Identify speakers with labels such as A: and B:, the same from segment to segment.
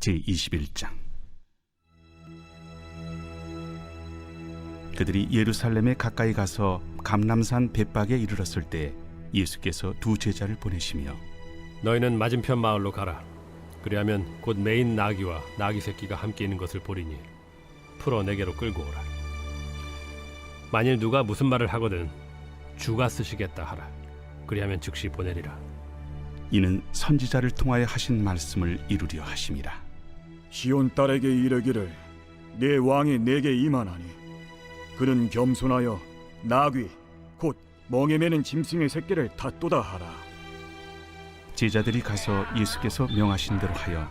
A: 제21장. 그들이 예루살렘에 가까이 가서 감람산 벳박에 이르렀을 때 예수께서 두 제자를 보내시며
B: 너희는 맞은편 마을로 가라. 그리하면 곧 매인 나귀와 나귀 새끼가 함께 있는 것을 보리니 풀어 내게로 끌고 오라. 만일 누가 무슨 말을 하거든 주가 쓰시겠다 하라. 그리하면 즉시 보내리라.
A: 이는 선지자를 통하여 하신 말씀을 이루려 하심이라.
C: 시온 딸에게 이르기를 내 왕이 내게 임하나니 그는 겸손하여 나귀 곧 멍에 매는 짐승의 새끼를 닫도다 하라.
A: 제자들이 가서 예수께서 명하신 대로 하여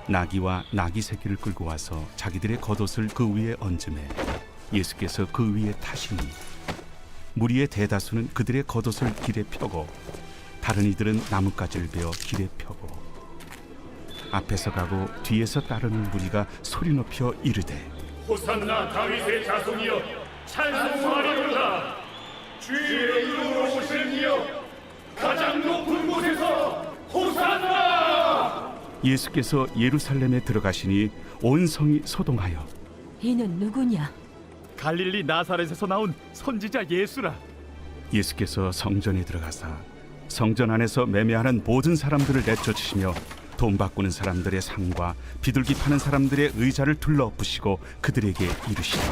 A: 나귀와 나귀 새끼를 끌고 와서 자기들의 겉옷을 그 위에 얹음에 예수께서 그 위에 타시니 무리의 대다수는 그들의 겉옷을 길에 펴고 다른 이들은 나뭇가지를 베어 길에 펴고 앞에서 가고 뒤에서 따르는 무리가 소리 높여 이르되
D: 호산나 다윗의 자손이여 찬송하리로다. 주의 이름으로 오시는 이여 가장 높은 곳에서 호산나.
A: 예수께서 예루살렘에 들어가시니 온 성이 소동하여
E: 이는 누구냐?
F: 갈릴리 나사렛에서 나온 선지자 예수라.
A: 예수께서 성전에 들어가사 성전 안에서 매매하는 모든 사람들을 내쫓으시며 돈 바꾸는 사람들의 상과 비둘기 파는 사람들의 의자를 둘러엎으시고 그들에게 이르시되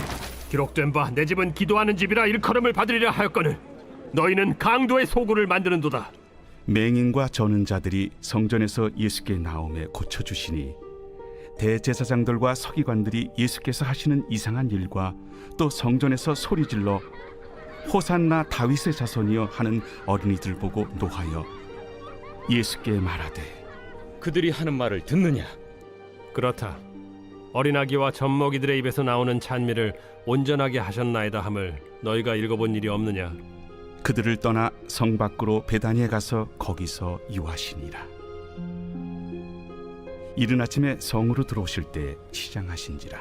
B: 기록된 바 내 집은 기도하는 집이라 일컬음을 받으리라 하였거늘 너희는 강도의 소굴을 만드는도다.
A: 맹인과 저는 자들이 성전에서 예수께 나오매 고쳐주시니 대제사장들과 서기관들이 예수께서 하시는 이상한 일과 또 성전에서 소리질러 호산나 다윗의 자손이여 하는 어린이들 보고 노하여 예수께 말하되
G: 그들이 하는 말을 듣느냐?
B: 그렇다. 어린아기와 젖먹이들의 입에서 나오는 찬미를 온전하게 하셨나이다 함을 너희가 읽어본 일이 없느냐?
A: 그들을 떠나 성 밖으로 베다니에 가서 거기서 유하시니라. 이른 아침에 성으로 들어오실 때 시장하신지라.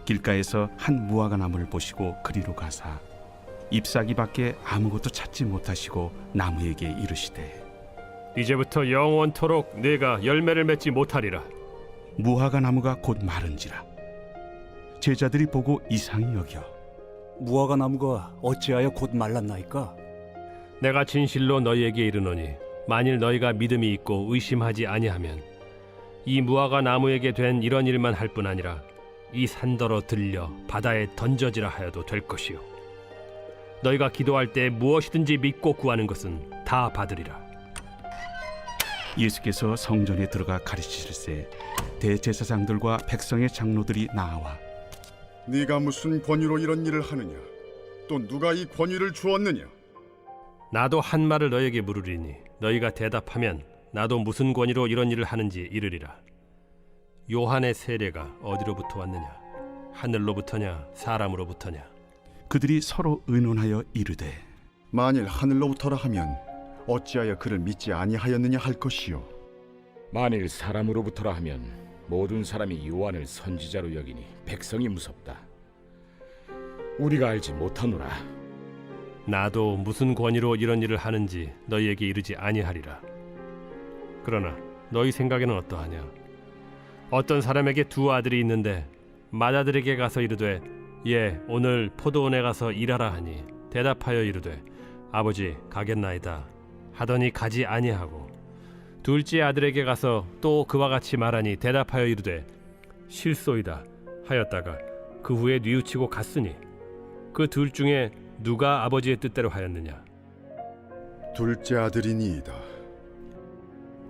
A: 길가에서 한 무화과 나무를 보시고 그리로 가사 잎사귀밖에 아무것도 찾지 못하시고 나무에게 이르시되
B: 이제부터 영원토록 네가 열매를 맺지 못하리라.
A: 무화과 나무가 곧 마른지라. 제자들이 보고 이상히 여겨
C: 무화과 나무가 어찌하여 곧 말랐나이까?
B: 내가 진실로 너희에게 이르노니 만일 너희가 믿음이 있고 의심하지 아니하면 이 무화과 나무에게 된 이런 일만 할 뿐 아니라 이 산더러 들려 바다에 던져지라 하여도 될 것이요 너희가 기도할 때 무엇이든지 믿고 구하는 것은 다 받으리라.
A: 예수께서 성전에 들어가 가르치실세 대제사장들과 백성의 장로들이 나와
H: 네가 무슨 권위로 이런 일을 하느냐? 또 누가 이 권위를 주었느냐?
B: 나도 한 말을 너희에게 물으리니 너희가 대답하면 나도 무슨 권위로 이런 일을 하는지 이르리라. 요한의 세례가 어디로부터 왔느냐? 하늘로부터냐 사람으로부터냐?
A: 그들이 서로 의논하여 이르되
H: 만일 하늘로부터라 하면 어찌하여 그를 믿지 아니하였느냐 할 것이요.
G: 만일 사람으로부터라 하면 모든 사람이 요한을 선지자로 여기니 백성이 무섭다. 우리가 알지 못하노라.
B: 나도 무슨 권위로 이런 일을 하는지 너희에게 이르지 아니하리라. 그러나 너희 생각에는 어떠하냐? 어떤 사람에게 두 아들이 있는데 맏아들에게 가서 이르되 예 오늘 포도원에 가서 일하라 하니 대답하여 이르되 아버지 가겠나이다 하더니 가지 아니하고 둘째 아들에게 가서 또 그와 같이 말하니 대답하여 이르되 실소이다 하였다가 그 후에 뉘우치고 갔으니 그 둘 중에 누가 아버지의 뜻대로 하였느냐?
H: 둘째 아들이니이다.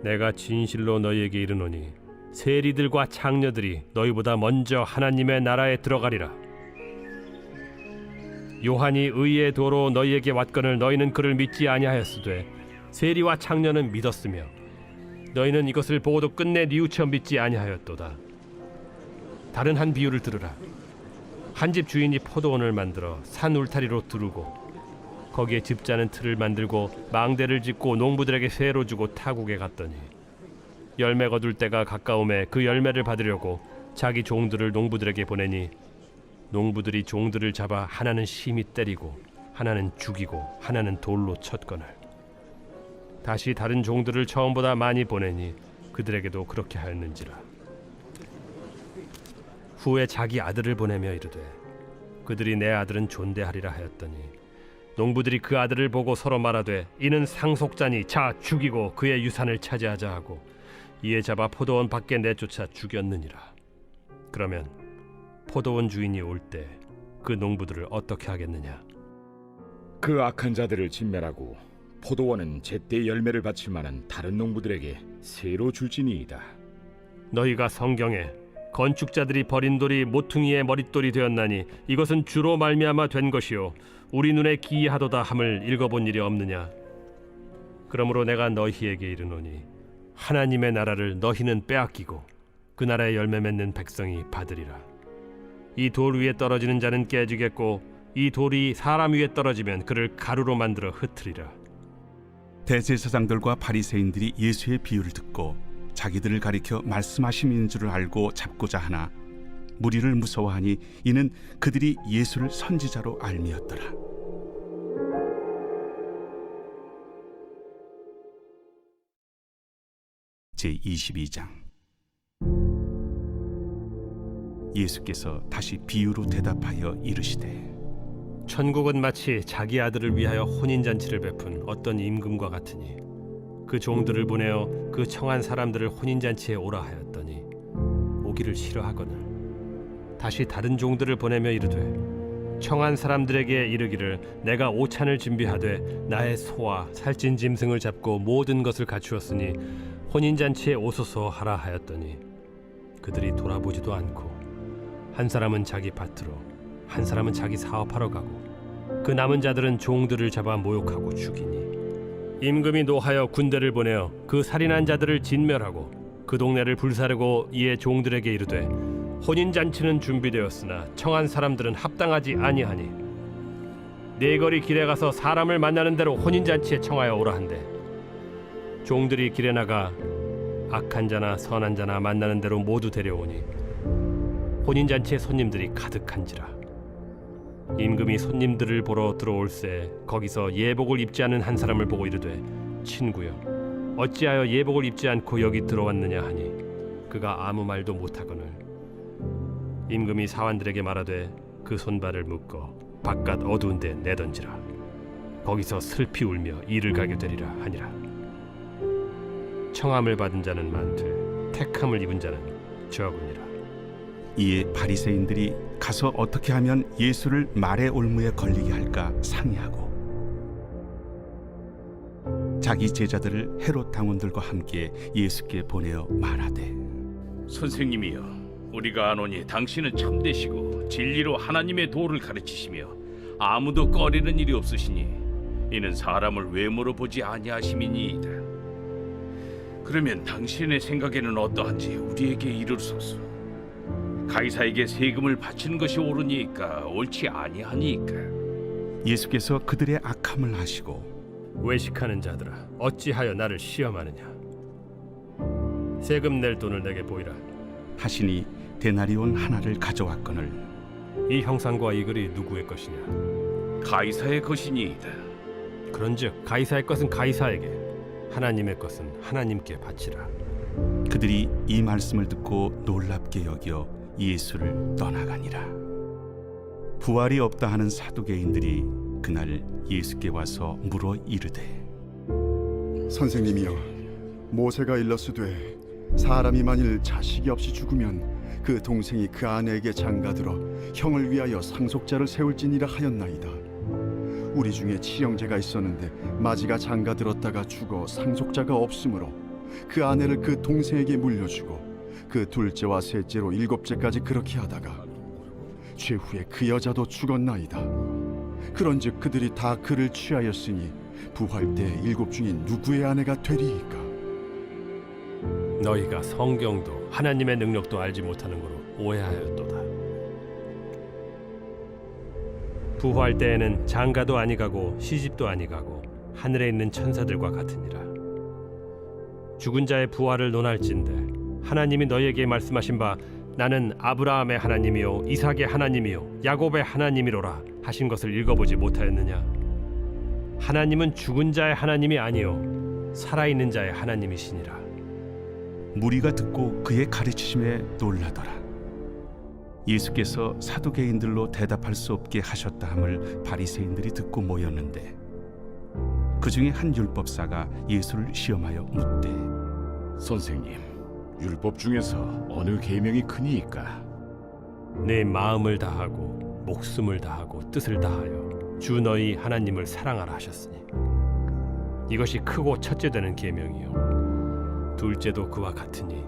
B: 내가 진실로 너희에게 이르노니 세리들과 창녀들이 너희보다 먼저 하나님의 나라에 들어가리라. 요한이 의의 도로 너희에게 왔거늘 너희는 그를 믿지 아니하였으되 세리와 창녀는 믿었으며 너희는 이것을 보고도 끝내 뉘우쳐 믿지 아니하였도다. 다른 한 비유를 들으라. 한 집 주인이 포도원을 만들어 산 울타리로 두르고 거기에 집자는 틀을 만들고 망대를 짓고 농부들에게 세로 주고 타국에 갔더니 열매 거둘 때가 가까움에 그 열매를 받으려고 자기 종들을 농부들에게 보내니 농부들이 종들을 잡아 하나는 심히 때리고 하나는 죽이고 하나는 돌로 쳤거늘 다시 다른 종들을 처음보다 많이 보내니 그들에게도 그렇게 하였는지라. 후에 자기 아들을 보내며 이르되 그들이 내 아들은 존대하리라 하였더니 농부들이 그 아들을 보고 서로 말하되 이는 상속자니 자 죽이고 그의 유산을 차지하자 하고 이에 잡아 포도원 밖에 내쫓아 죽였느니라. 그러면 포도원 주인이 올 때 그 농부들을 어떻게 하겠느냐?
G: 그 악한 자들을 진멸하고 포도원은 제때 열매를 바칠 만한 다른 농부들에게 새로 줄지니이다.
B: 너희가 성경에 건축자들이 버린 돌이 모퉁이의 머릿돌이 되었나니 이것은 주로 말미암아 된 것이요 우리 눈에 기이하도다 함을 읽어본 일이 없느냐? 그러므로 내가 너희에게 이르노니 하나님의 나라를 너희는 빼앗기고 그 나라의 열매 맺는 백성이 받으리라. 이 돌 위에 떨어지는 자는 깨지겠고 이 돌이 사람 위에 떨어지면 그를 가루로 만들어 흩으리라.
A: 대제사장들과 바리새인들이 예수의 비유를 듣고 자기들을 가리켜 말씀하심인 줄을 알고 잡고자 하나 무리를 무서워하니 이는 그들이 예수를 선지자로 알미었더라. 제22장. 예수께서 다시 비유로 대답하여 이르시되
B: 천국은 마치 자기 아들을 위하여 혼인잔치를 베푼 어떤 임금과 같으니 그 종들을 보내어 그 청한 사람들을 혼인잔치에 오라 하였더니 오기를 싫어하거늘 다시 다른 종들을 보내며 이르되 청한 사람들에게 이르기를 내가 오찬을 준비하되 나의 소와 살찐 짐승을 잡고 모든 것을 갖추었으니 혼인잔치에 오소서 하라 하였더니 그들이 돌아보지도 않고 한 사람은 자기 밭으로 한 사람은 자기 사업하러 가고 그 남은 자들은 종들을 잡아 모욕하고 죽이니 임금이 노하여 군대를 보내어 그 살인한 자들을 진멸하고 그 동네를 불사르고 이에 종들에게 이르되 혼인잔치는 준비되었으나 청한 사람들은 합당하지 아니하니 네 거리 길에 가서 사람을 만나는 대로 혼인잔치에 청하여 오라 한대 종들이 길에 나가 악한 자나 선한 자나 만나는 대로 모두 데려오니 혼인잔치에 손님들이 가득한지라. 임금이 손님들을 보러 들어올새 거기서 예복을 입지 않은 한 사람을 보고 이르되 친구여 어찌하여 예복을 입지 않고 여기 들어왔느냐 하니 그가 아무 말도 못하거늘 임금이 사환들에게 말하되 그 손발을 묶어 바깥 어두운 데 내던지라. 거기서 슬피 울며 이를 가게 되리라 하니라. 청함을 받은 자는 많되 택함을 입은 자는 적으니라.
A: 이에 바리새인들이 가서 어떻게 하면 예수를 말의 올무에 걸리게 할까 상의하고 자기 제자들을 헤롯 당원들과 함께 예수께 보내어 말하되
D: 선생님이여 우리가 아노니 당신은 참되시고 진리로 하나님의 도를 가르치시며 아무도 꺼리는 일이 없으시니 이는 사람을 외모로 보지 아니하심이니이다. 그러면 당신의 생각에는 어떠한지 우리에게 이르소서. 가이사에게 세금을 바치는 것이 옳으니까 옳지 아니하니까.
A: 예수께서 그들의 악함을 아시고
B: 외식하는 자들아 어찌하여 나를 시험하느냐? 세금 낼 돈을 내게 보이라.
A: 하시니 데나리온 하나를 가져왔거늘
B: 이 형상과 이 글이 누구의 것이냐?
D: 가이사의 것이니이다.
B: 그런즉 가이사의 것은 가이사에게 하나님의 것은 하나님께 바치라.
A: 그들이 이 말씀을 듣고 놀랍게 여겨 예수를 떠나가니라. 부활이 없다 하는 사두개인들이 그날 예수께 와서 물어 이르되
H: 선생님이여 모세가 일렀으되 사람이 만일 자식이 없이 죽으면 그 동생이 그 아내에게 장가들어 형을 위하여 상속자를 세울지니라 하였나이다. 우리 중에 친형제가 있었는데 마지가 장가들었다가 죽어 상속자가 없으므로 그 아내를 그 동생에게 물려주고 그 둘째와 셋째로 일곱째까지 그렇게 하다가 최후에 그 여자도 죽었나이다. 그런즉 그들이 다 그를 취하였으니 부활 때 일곱 중인 누구의 아내가 되리이까?
B: 너희가 성경도 하나님의 능력도 알지 못하는 거로 오해하였도다. 부활 때에는 장가도 아니가고 시집도 아니가고 하늘에 있는 천사들과 같으니라. 죽은 자의 부활을 논할진대 하나님이 너희에게 말씀하신 바 나는 아브라함의 하나님이요 이삭의 하나님이요 야곱의 하나님이로라 하신 것을 읽어보지 못하였느냐? 하나님은 죽은 자의 하나님이 아니요 살아있는 자의 하나님이시니라.
A: 무리가 듣고 그의 가르치심에 놀라더라. 예수께서 사두개인들로 대답할 수 없게 하셨다 함을 바리새인들이 듣고 모였는데 그 중에 한 율법사가 예수를 시험하여 묻되
G: 선생님, 율법 중에서 어느 계명이 크니이까?
B: 내 마음을 다하고 목숨을 다하고 뜻을 다하여 주 너희 하나님을 사랑하라 하셨으니 이것이 크고 첫째 되는 계명이요 둘째도 그와 같으니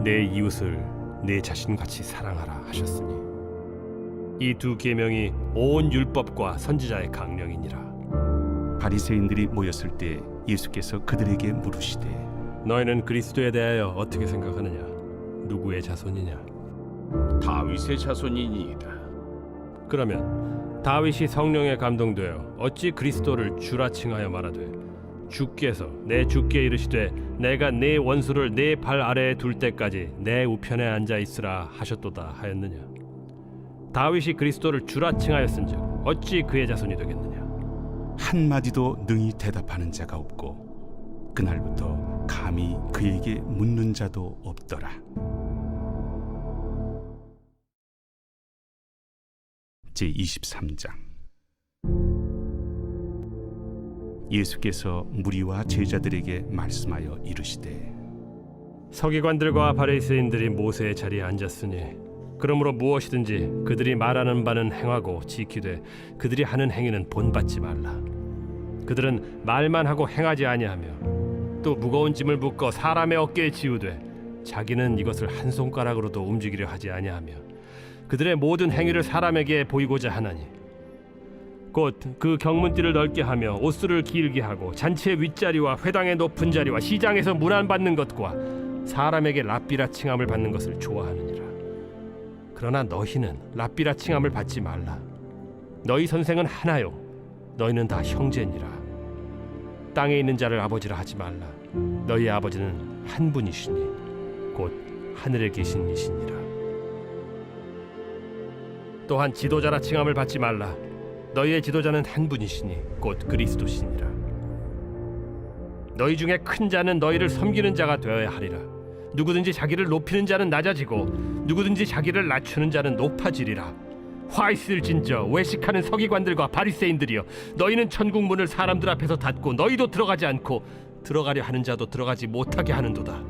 B: 내 이웃을 내 자신같이 사랑하라 하셨으니 이 두 계명이 온 율법과 선지자의 강령이니라.
A: 바리새인들이 모였을 때 예수께서 그들에게 물으시되
B: 너희는 그리스도에 대하여 어떻게 생각하느냐? 누구의 자손이냐?
D: 다윗의 자손이니이다.
B: 그러면 다윗이 성령에 감동되어 어찌 그리스도를 주라 칭하여 말하되 주께서 내 주께 이르시되 내가 네 원수를 네 발 아래에 둘 때까지 내 우편에 앉아 있으라 하셨도다 하였느냐? 다윗이 그리스도를 주라 칭하였은즉 어찌 그의 자손이 되겠느냐?
A: 한마디도 능히 대답하는 자가 없고 그날부터 감히 그에게 묻는 자도 없더라. 제23장 예수께서 무리와 제자들에게 말씀하여 이르시되
B: 서기관들과 바리새인들이 모세의 자리에 앉았으니 그러므로 무엇이든지 그들이 말하는 바는 행하고 지키되 그들이 하는 행위는 본받지 말라. 그들은 말만 하고 행하지 아니하며 또 무거운 짐을 묶어 사람의 어깨에 지우되 자기는 이것을 한 손가락으로도 움직이려 하지 아니하며 그들의 모든 행위를 사람에게 보이고자 하나니 곧 그 경문띠를 넓게 하며 옷수를 길게 하고 잔치의 윗자리와 회당의 높은 자리와 시장에서 문안받는 것과 사람에게 랍비라 칭함을 받는 것을 좋아하느니라. 그러나 너희는 랍비라 칭함을 받지 말라. 너희 선생은 하나요 너희는 다 형제니라. 땅에 있는 자를 아버지라 하지 말라. 너희 아버지는 한 분이시니 곧 하늘에 계신 이시니라. 또한 지도자라 칭함을 받지 말라. 너희의 지도자는 한 분이시니 곧 그리스도시니라. 너희 중에 큰 자는 너희를 섬기는 자가 되어야 하리라. 누구든지 자기를 높이는 자는 낮아지고 누구든지 자기를 낮추는 자는 높아지리라. 화 있을진저 외식하는 서기관들과 바리새인들이여, 너희는 천국 문을 사람들 앞에서 닫고 너희도 들어가지 않고 들어가려 하는 자도 들어가지 못하게 하는도다.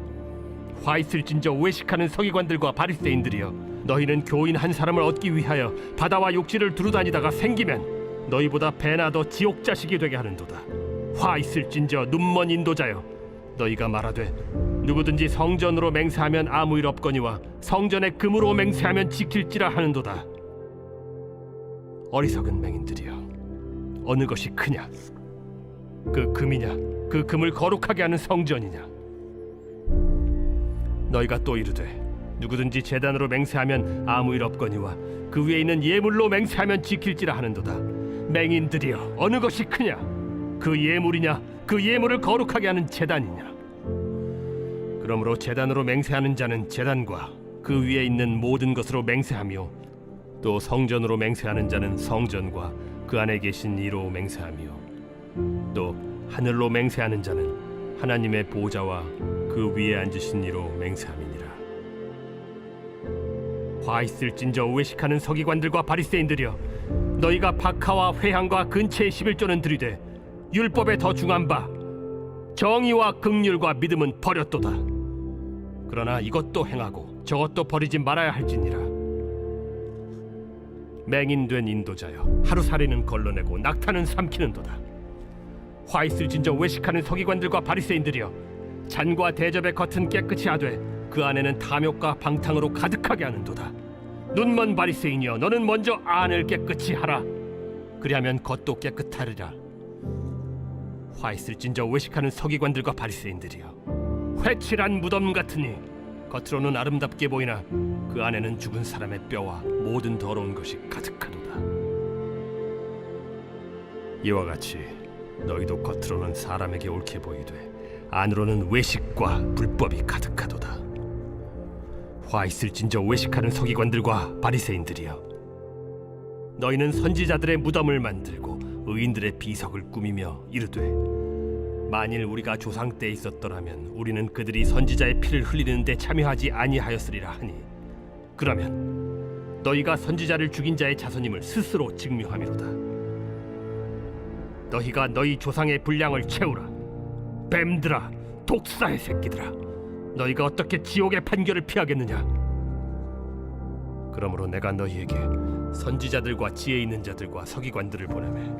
B: 화 있을진저 외식하는 서기관들과 바리새인들이여, 너희는 교인 한 사람을 얻기 위하여 바다와 욕지를 두루다니다가 생기면 너희보다 배나 더 지옥 자식이 되게 하는도다. 화 있을진저 눈먼 인도자여, 너희가 말하되 누구든지 성전으로 맹세하면 아무 일 없거니와 성전에 금으로 맹세하면 지킬지라 하는도다. 어리석은 맹인들이여, 어느 것이 크냐? 그 금이냐? 그 금을 거룩하게 하는 성전이냐? 너희가 또 이르되 누구든지 제단으로 맹세하면 아무 일 없거니와 그 위에 있는 예물로 맹세하면 지킬지라 하는도다. 맹인들이여, 어느 것이 크냐? 그 예물이냐? 그 예물을 거룩하게 하는 제단이냐? 그러므로 제단으로 맹세하는 자는 제단과 그 위에 있는 모든 것으로 맹세하며 또 성전으로 맹세하는 자는 성전과 그 안에 계신 이로 맹세하며 또 하늘로 맹세하는 자는 하나님의 보좌와 그 위에 앉으신 이로 맹세함이니라. 화 있을진저 외식하는 서기관들과 바리새인들이여, 너희가 박하와 회향과 근체의 11조는 들이되 율법에 더 중한 바 정의와 긍휼과 믿음은 버렸도다. 그러나 이것도 행하고 저것도 버리지 말아야 할지니라. 맹인된 인도자여, 하루살이는 걸러내고 낙타는 삼키는도다. 화 있을진저 외식하는 서기관들과 바리새인들이여, 잔과 대접의 겉은 깨끗이 하되 그 안에는 탐욕과 방탕으로 가득하게 하는도다. 눈먼 바리새인이여, 너는 먼저 안을 깨끗이 하라. 그리하면 겉도 깨끗하리라. 화 있을진저 외식하는 서기관들과 바리새인들이여, 회칠한 무덤 같으니 겉으로는 아름답게 보이나 그 안에는 죽은 사람의 뼈와 모든 더러운 것이 가득하도다. 이와 같이 너희도 겉으로는 사람에게 옳게 보이되 안으로는 외식과 불법이 가득하도다. 화 있을진저 외식하는 서기관들과 바리새인들이여, 너희는 선지자들의 무덤을 만들고 의인들의 비석을 꾸미며 이르되 만일 우리가 조상 때 있었더라면 우리는 그들이 선지자의 피를 흘리는 데 참여하지 아니하였으리라 하니 그러면 너희가 선지자를 죽인 자의 자손임을 스스로 증명함이로다. 너희가 너희 조상의 분량을 채우라. 뱀들아, 독사의 새끼들아, 너희가 어떻게 지옥의 판결을 피하겠느냐? 그러므로 내가 너희에게 선지자들과 지혜 있는 자들과 서기관들을 보내매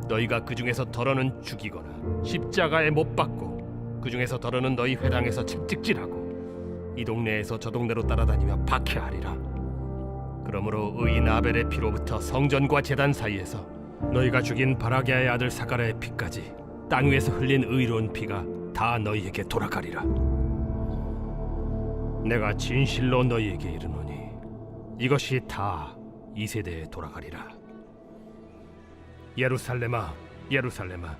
B: 너희가 그 중에서 덜어는 죽이거나 십자가에 못 박고 그 중에서 덜어는 너희 회당에서 채찍질하고 이 동네에서 저 동네로 따라다니며 박해하리라. 그러므로 의인 아벨의 피로부터 성전과 제단 사이에서 너희가 죽인 바라게아의 아들 사가랴의 피까지 땅 위에서 흘린 의로운 피가 다 너희에게 돌아가리라. 내가 진실로 너희에게 이르노니 이것이 다 이 세대에 돌아가리라. 예루살렘아, 예루살렘아,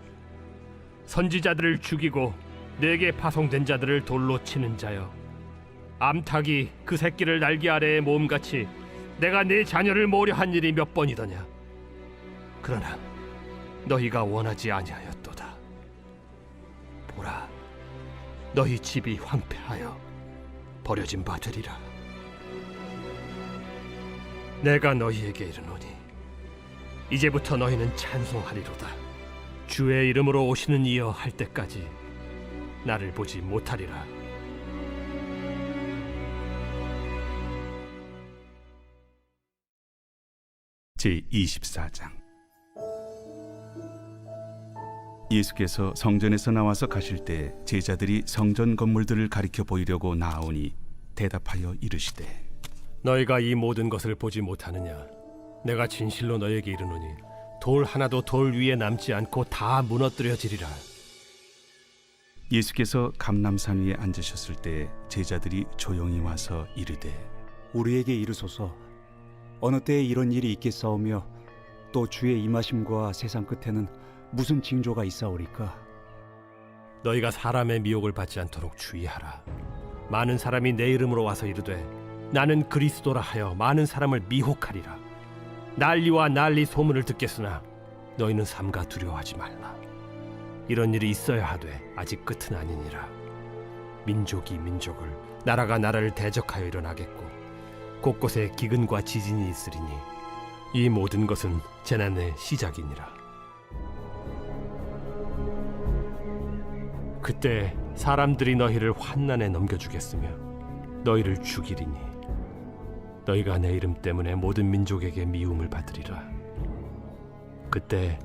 B: 선지자들을 죽이고 내게 파송된 자들을 돌로 치는 자여, 암탉이 그 새끼를 날개 아래에 모음같이 내가 네 자녀를 모으려 한 일이 몇 번이더냐. 그러나 너희가 원하지 아니하였도다. 보라, 너희 집이 황폐하여 버려진 바 되리라. 내가 너희에게 이르노니 이제부터 너희는 찬송하리로다. 주의 이름으로 오시는 이여 할 때까지 나를 보지 못하리라.
A: 제24장. 예수께서 성전에서 나와서 가실 때 제자들이 성전 건물들을 가리켜 보이려고 나아오니 대답하여 이르시되
B: 너희가 이 모든 것을 보지 못하느냐? 내가 진실로 너희에게 이르노니 돌 하나도 돌 위에 남지 않고 다 무너뜨려지리라.
A: 예수께서 감람산 위에 앉으셨을 때 제자들이 조용히 와서 이르되
E: 우리에게 이르소서 어느 때에 이런 일이 있겠사오며 또 주의 임하심과 세상 끝에는 무슨 징조가 있사오리까?
B: 너희가 사람의 미혹을 받지 않도록 주의하라. 많은 사람이 내 이름으로 와서 이르되 나는 그리스도라 하여 많은 사람을 미혹하리라. 난리와 난리 소문을 듣겠으나 너희는 삼가 두려워하지 말라. 이런 일이 있어야 하되 아직 끝은 아니니라. 민족이 민족을, 나라가 나라를 대적하여 일어나겠고 곳곳에 기근과 지진이 있으리니 이 모든 것은 재난의 시작이니라. 그때 사람들이 너희를 환난에 넘겨주겠으며 너희를 죽이리니 너희가 내 이름 때문에 모든 민족에게 미움을 받으리라. 그때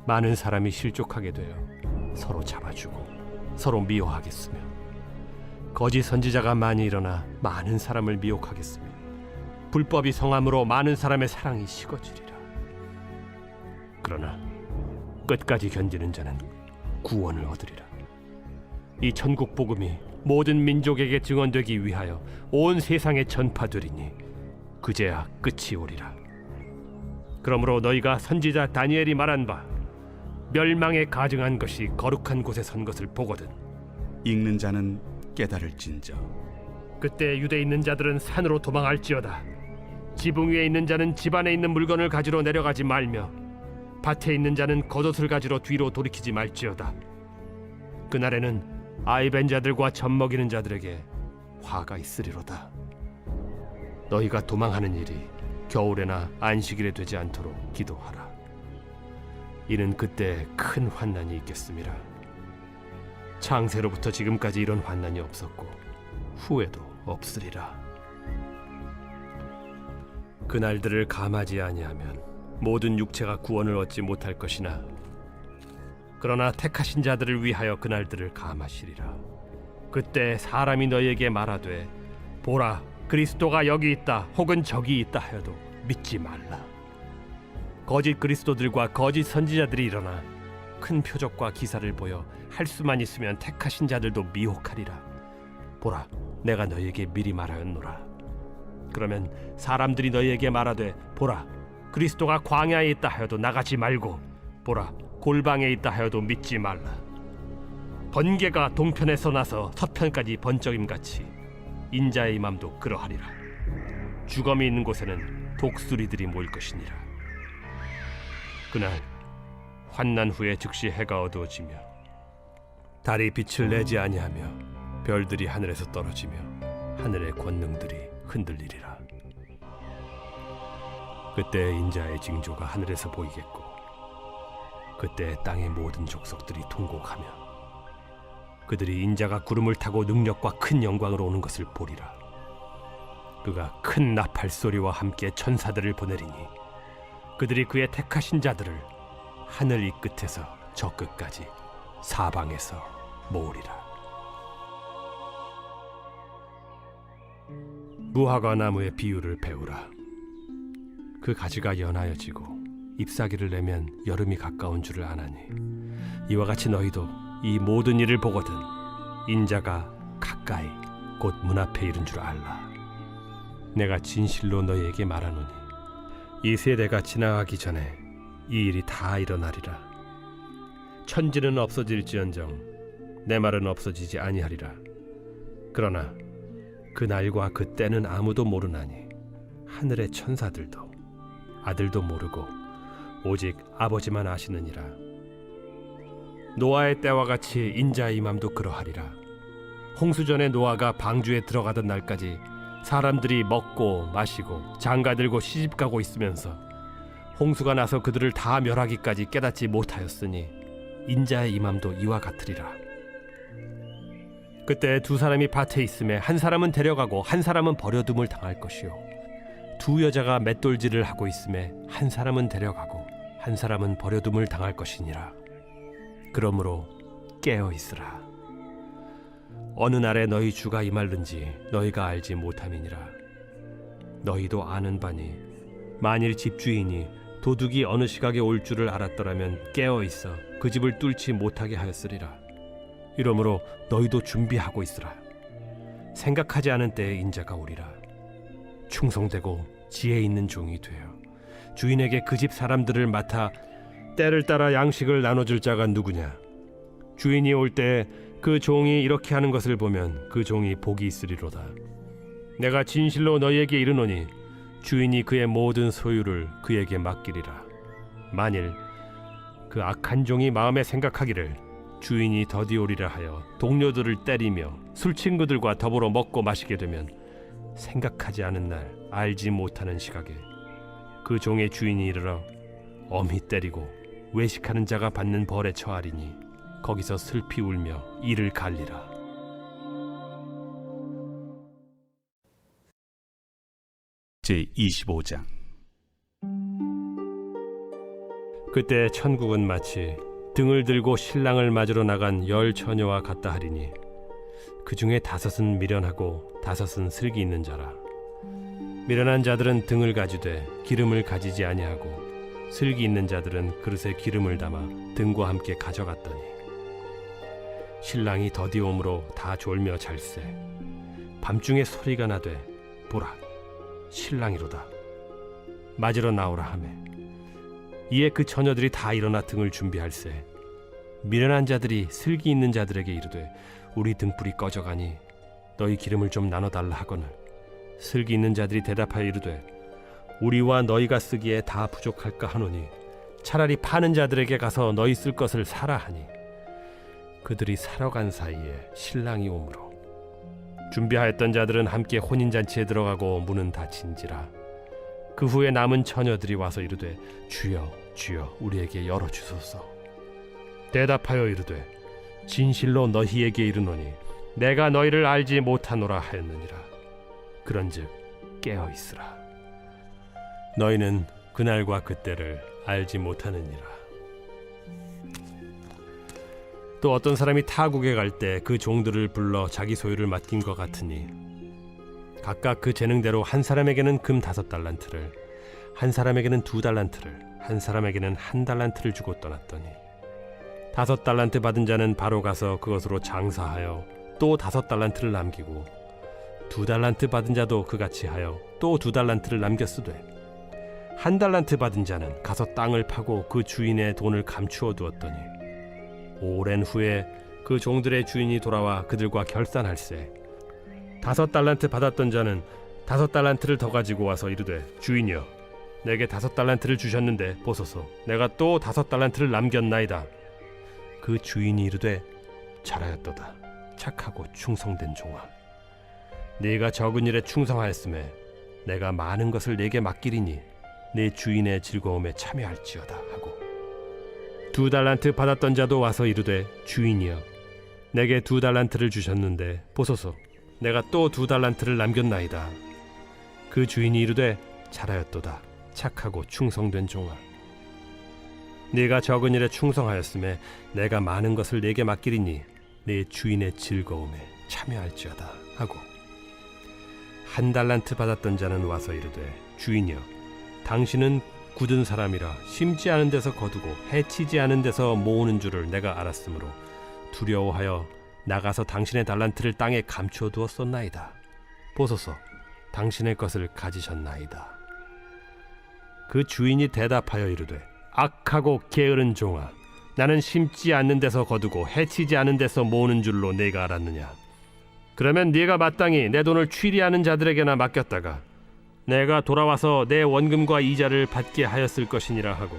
B: 많은 사람이 실족하게 되어 서로 잡아주고 서로 미워하겠으며 거짓 선지자가 많이 일어나 많은 사람을 미혹하겠으며 불법이 성함으로 많은 사람의 사랑이 식어지리라. 그러나 끝까지 견디는 자는 구원을 얻으리라. 이 천국 복음이 모든 민족에게 증언되기 위하여 온 세상에 전파되리니 그제야 끝이 오리라. 그러므로 너희가 선지자 다니엘이 말한 바 멸망에 가증한 것이 거룩한 곳에 선 것을 보거든
A: 읽는 자는 깨달을진저.
B: 그때 유대에 있는 자들은 산으로 도망할지어다. 지붕 위에 있는 자는 집 안에 있는 물건을 가지러 내려가지 말며 밭에 있는 자는 겉옷을 가지러 뒤로 돌이키지 말지어다. 그날에는 아이 벤 자들과 젖 먹이는 자들에게 화가 있으리로다. 너희가 도망하는 일이 겨울에나 안식일에 되지 않도록 기도하라. 이는 그때 큰 환난이 있겠음이라. 창세로부터 지금까지 이런 환난이 없었고 후에도 없으리라. 그날들을 감하지 아니하면 모든 육체가 구원을 얻지 못할 것이나 그러나 택하신 자들을 위하여 그날들을 감하시리라. 그때 사람이 너희에게 말하되 보라, 그리스도가 여기 있다 혹은 저기 있다 하여도 믿지 말라. 거짓 그리스도들과 거짓 선지자들이 일어나 큰 표적과 기사를 보여 할 수만 있으면 택하신 자들도 미혹하리라. 보라, 내가 너희에게 미리 말하였노라. 그러면 사람들이 너희에게 말하되 보라, 그리스도가 광야에 있다 하여도 나가지 말고 보라, 골방에 있다 하여도 믿지 말라. 번개가 동편에서 나서 서편까지 번쩍임같이 인자의 맘도 그러하리라. 주검이 있는 곳에는 독수리들이 모일 것이니라. 그날 환난 후에 즉시 해가 어두워지며 달이 빛을 내지 아니하며 별들이 하늘에서 떨어지며 하늘의 권능들이 흔들리리라. 그때 인자의 징조가 하늘에서 보이겠고 그때 땅의 모든 족속들이 통곡하며 그들이 인자가 구름을 타고 능력과 큰 영광으로 오는 것을 보리라. 그가 큰 나팔 소리와 함께 천사들을 보내리니 그들이 그의 택하신 자들을 하늘 이 끝에서 저 끝까지 사방에서 모으리라. 무화과 나무의 비유를 배우라. 그 가지가 연하여지고 잎사귀를 내면 여름이 가까운 줄을 아나니 이와 같이 너희도 이 모든 일을 보거든 인자가 가까이 곧 문 앞에 이른 줄 알라. 내가 진실로 너희에게 말하노니 이 세대가 지나가기 전에 이 일이 다 일어나리라. 천지는 없어질지언정 내 말은 없어지지 아니하리라. 그러나 그 날과 그 때는 아무도 모르나니 하늘의 천사들도 아들도 모르고 오직 아버지만 아시느니라. 노아의 때와 같이 인자의 임함도 그러하리라. 홍수전에 노아가 방주에 들어가던 날까지 사람들이 먹고 마시고 장가들고 시집가고 있으면서 홍수가 나서 그들을 다 멸하기까지 깨닫지 못하였으니 인자의 임함도 이와 같으리라. 그때 두 사람이 밭에 있음에 한 사람은 데려가고 한 사람은 버려둠을 당할 것이요 두 여자가 맷돌질을 하고 있음에 한 사람은 데려가고 한 사람은 버려둠을 당할 것이니라. 그러므로 깨어 있으라. 어느 날에 너희 주가 임할는지 너희가 알지 못함이니라. 너희도 아는 바니 만일 집주인이 도둑이 어느 시각에 올 줄을 알았더라면 깨어 있어 그 집을 뚫지 못하게 하였으리라. 이러므로 너희도 준비하고 있으라. 생각하지 않은 때에 인자가 오리라. 충성되고 지혜 있는 종이 되어 주인에게 그 집 사람들을 맡아 때를 따라 양식을 나눠줄 자가 누구냐. 주인이 올 때 그 종이 이렇게 하는 것을 보면 그 종이 복이 있으리로다. 내가 진실로 너희에게 이르노니 주인이 그의 모든 소유를 그에게 맡기리라. 만일 그 악한 종이 마음에 생각하기를 주인이 더디오리라 하여 동료들을 때리며 술 친구들과 더불어 먹고 마시게 되면 생각하지 않은 날 알지 못하는 시각에 그 종의 주인이 이르러 엄히 때리고 외식하는 자가 받는 벌에 처하리니 거기서 슬피 울며 이를 갈리라.
A: 제25장.
B: 그때 천국은 마치 등을 들고 신랑을 맞으러 나간 10 처녀와 같다 하리니 그 중에 5은 미련하고 5은 슬기 있는 자라. 미련한 자들은 등을 가지되 기름을 가지지 아니하고 슬기 있는 자들은 그릇에 기름을 담아 등과 함께 가져갔더니 신랑이 더디옴으로 다 졸며 잘세. 밤중에 소리가 나되 보라 신랑이로다 맞으러 나오라 하매 이에 그 처녀들이 다 일어나 등을 준비할세. 미련한 자들이 슬기 있는 자들에게 이르되 우리 등불이 꺼져가니 너희 기름을 좀 나눠달라 하거늘 슬기 있는 자들이 대답하여 이르되 우리와 너희가 쓰기에 다 부족할까 하노니 차라리 파는 자들에게 가서 너희 쓸 것을 사라 하니 그들이 사러 간 사이에 신랑이 오므로 준비하였던 자들은 함께 혼인잔치에 들어가고 문은 닫힌지라. 그 후에 남은 처녀들이 와서 이르되 주여 주여 우리에게 열어주소서. 대답하여 이르되 진실로 너희에게 이르노니 내가 너희를 알지 못하노라 하였느니라. 그런즉 깨어 있으라. 너희는 그날과 그때를 알지 못하느니라. 또 어떤 사람이 타국에 갈 때 그 종들을 불러 자기 소유를 맡긴 것 같으니 각각 그 재능대로 한 사람에게는 금 5달란트를 한 사람에게는 2달란트를 한 사람에게는 1달란트를 주고 떠났더니 5달란트 받은 자는 바로 가서 그것으로 장사하여 또 5달란트를 남기고 2달란트 받은 자도 그같이 하여 또 2달란트를 남겼으되 1달란트 받은 자는 가서 땅을 파고 그 주인의 돈을 감추어 두었더니 오랜 후에 그 종들의 주인이 돌아와 그들과 결산할세. 5달란트 받았던 자는 5달란트를 더 가지고 와서 이르되 주인이여 내게 5달란트를 주셨는데 보소서 내가 또 5달란트를 남겼나이다. 그 주인이 이르되 잘하였도다. 착하고 충성된 종아, 네가 적은 일에 충성하였음에 내가 많은 것을 네게 맡기리니 네 주인의 즐거움에 참여할지어다 하고 2 달란트 받았던 자도 와서 이르되 주인이여 내게 2 달란트를 주셨는데 보소서 내가 또 2 달란트를 남겼나이다. 그 주인이 이르되 잘하였도다. 착하고 충성된 종아, 네가 적은 일에 충성하였음에 내가 많은 것을 네게 맡기리니 네 주인의 즐거움에 참여할지어다 하고 1 달란트 받았던 자는 와서 이르되 주인이여 당신은 굳은 사람이라 심지 않은 데서 거두고 해치지 않은 데서 모으는 줄을 내가 알았으므로 두려워하여 나가서 당신의 달란트를 땅에 감춰두었었나이다. 보소서 당신의 것을 가지셨나이다. 그 주인이 대답하여 이르되 악하고 게으른 종아, 나는 심지 않는 데서 거두고 해치지 않은 데서 모으는 줄로 네가 알았느냐? 그러면 네가 마땅히 내 돈을 취리하는 자들에게나 맡겼다가 내가 돌아와서 내 원금과 이자를 받게 하였을 것이니라 하고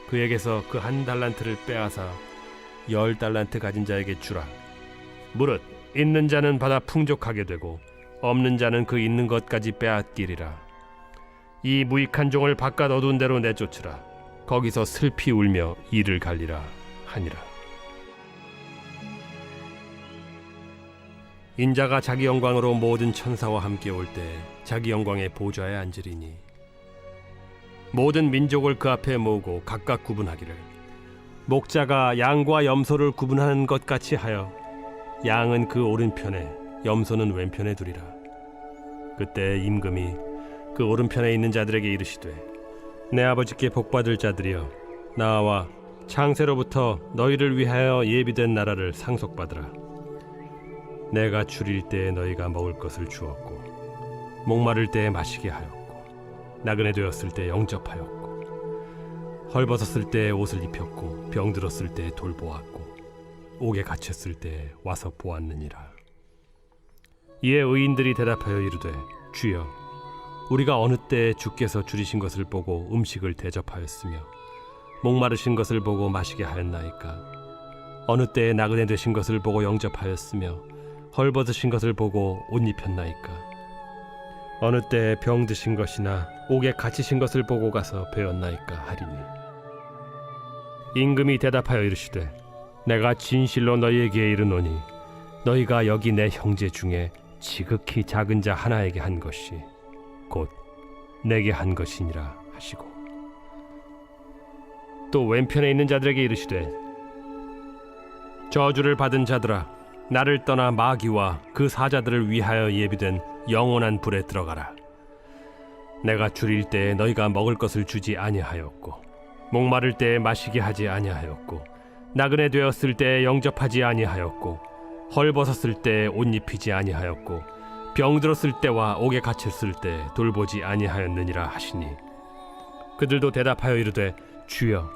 B: 그에게서 그 1 달란트를 빼앗아 10 달란트 가진 자에게 주라. 무릇 있는 자는 받아 풍족하게 되고 없는 자는 그 있는 것까지 빼앗기리라. 이 무익한 종을 바깥 어두운 데로 내쫓으라. 거기서 슬피 울며 이를 갈리라 하니라. 인자가 자기 영광으로 모든 천사와 함께 올 때 자기 영광의 보좌에 앉으리니 모든 민족을 그 앞에 모으고 각각 구분하기를 목자가 양과 염소를 구분하는 것 같이 하여 양은 그 오른편에 염소는 왼편에 두리라. 그때 임금이 그 오른편에 있는 자들에게 이르시되 내 아버지께 복받을 자들이여 나와 창세로부터 너희를 위하여 예비된 나라를 상속받으라. 내가 줄일 때에 너희가 먹을 것을 주었고 목마를 때에 마시게 하였고 나그네 되었을 때 영접하였고 헐벗었을 때에 옷을 입혔고 병들었을 때에 돌보았고 옥에 갇혔을 때에 와서 보았느니라. 이에 의인들이 대답하여 이르되 주여 우리가 어느 때에 주께서 줄이신 것을 보고 음식을 대접하였으며 목마르신 것을 보고 마시게 하였나이까? 어느 때에 나그네 되신 것을 보고 영접하였으며 헐벗으신 것을 보고 옷 입혔나이까? 어느 때에 병드신 것이나 옥에 갇히신 것을 보고 가서 배웠나이까 하리니 임금이 대답하여 이르시되 내가 진실로 너희에게 이르노니 너희가 여기 내 형제 중에 지극히 작은 자 하나에게 한 것이 곧 내게 한 것이니라 하시고 또 왼편에 있는 자들에게 이르시되 저주를 받은 자들아 나를 떠나 마귀와 그 사자들을 위하여 예비된 영원한 불에 들어가라. 내가 줄일 때에 너희가 먹을 것을 주지 아니하였고 목마를 때에 마시게 하지 아니하였고 나그네 되었을 때에 영접하지 아니하였고 헐벗었을 때에 옷 입히지 아니하였고 병들었을 때와 옥에 갇혔을 때 돌보지 아니하였느니라 하시니 그들도 대답하여 이르되 주여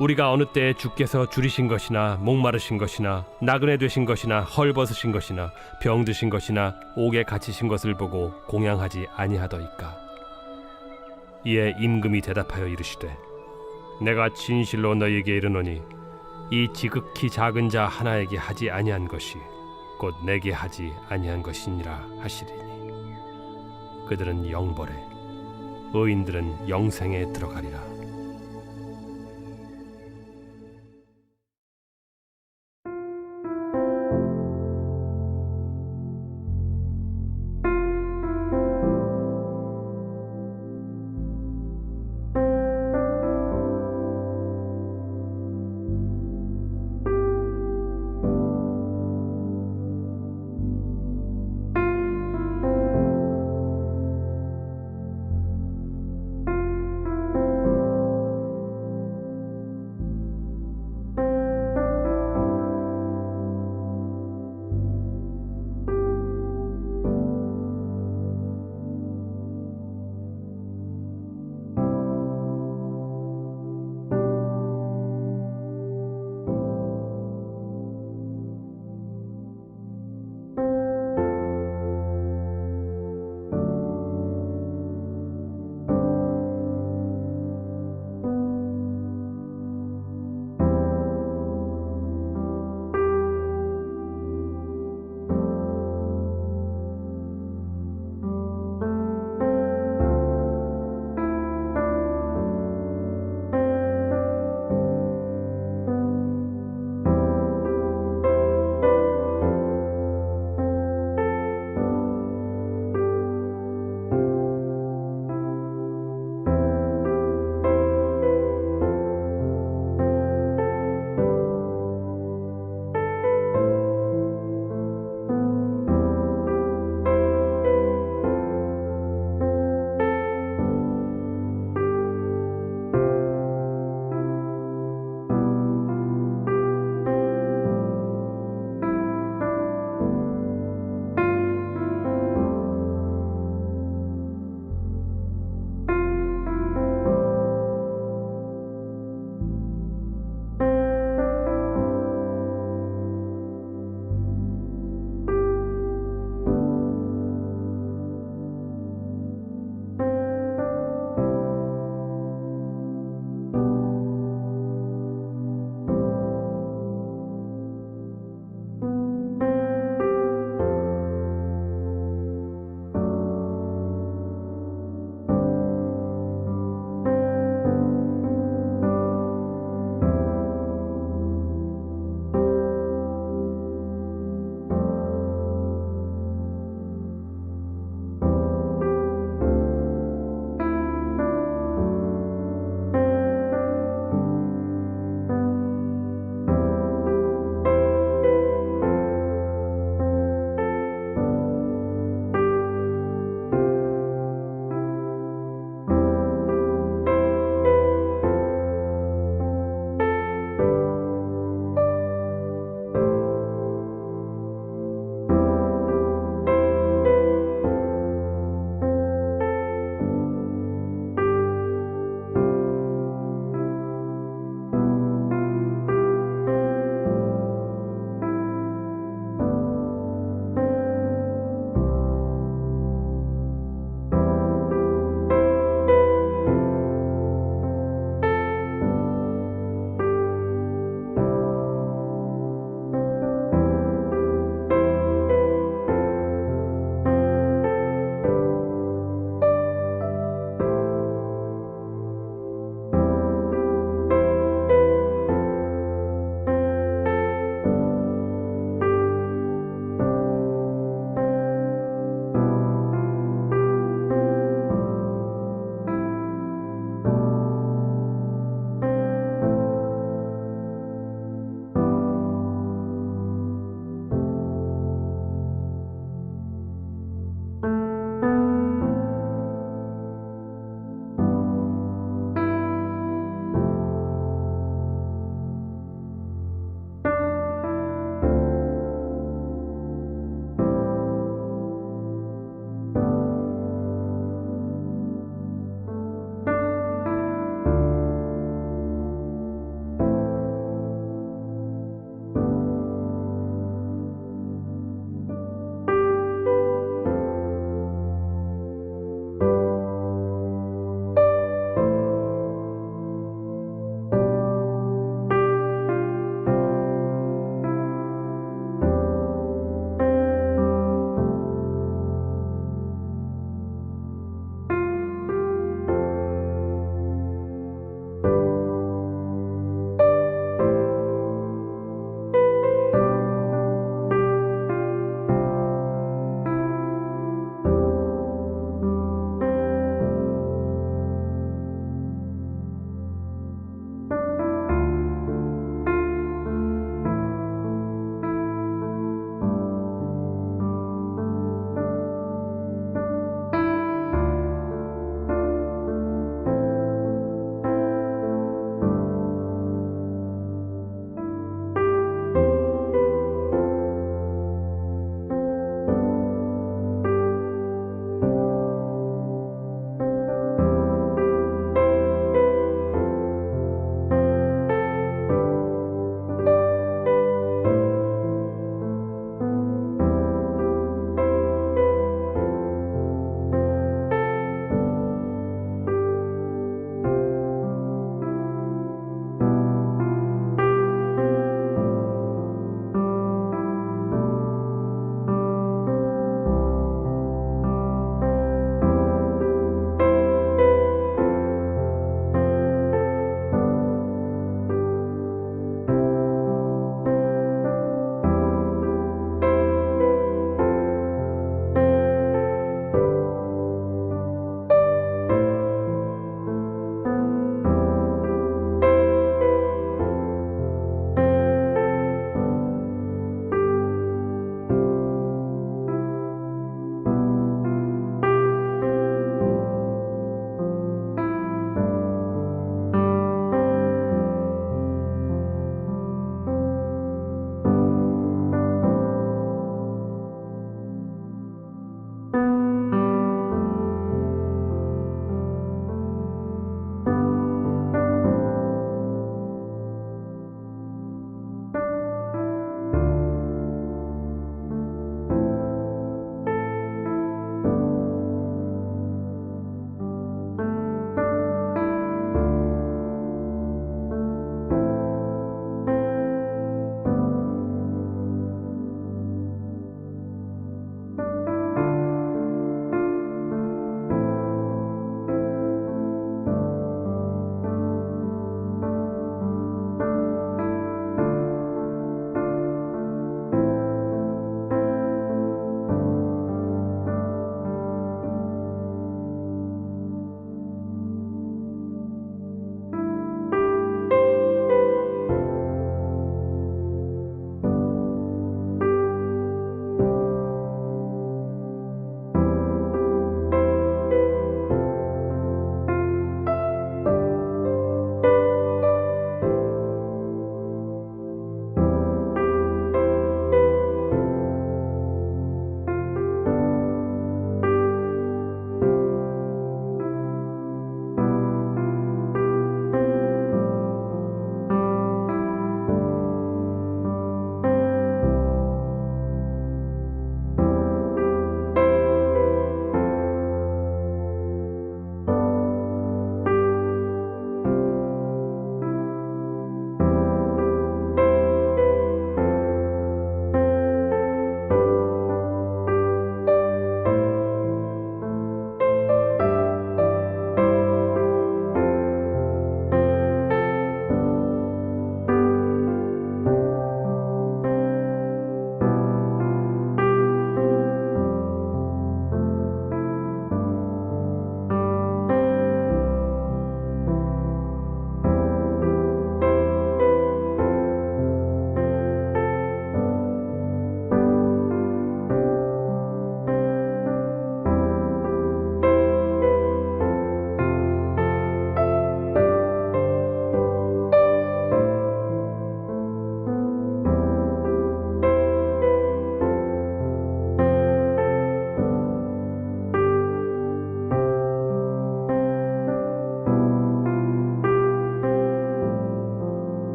B: 우리가 어느 때에 주께서 줄이신 것이나 목마르신 것이나 나그네 되신 것이나 헐벗으신 것이나 병드신 것이나 옥에 갇히신 것을 보고 공양하지 아니하더이까? 이에 임금이 대답하여 이르시되 내가 진실로 너희에게 이르노니 이 지극히 작은 자 하나에게 하지 아니한 것이 곧 내게 하지 아니한 것이니라 하시리니 그들은 영벌에 의인들은 영생에 들어가리라.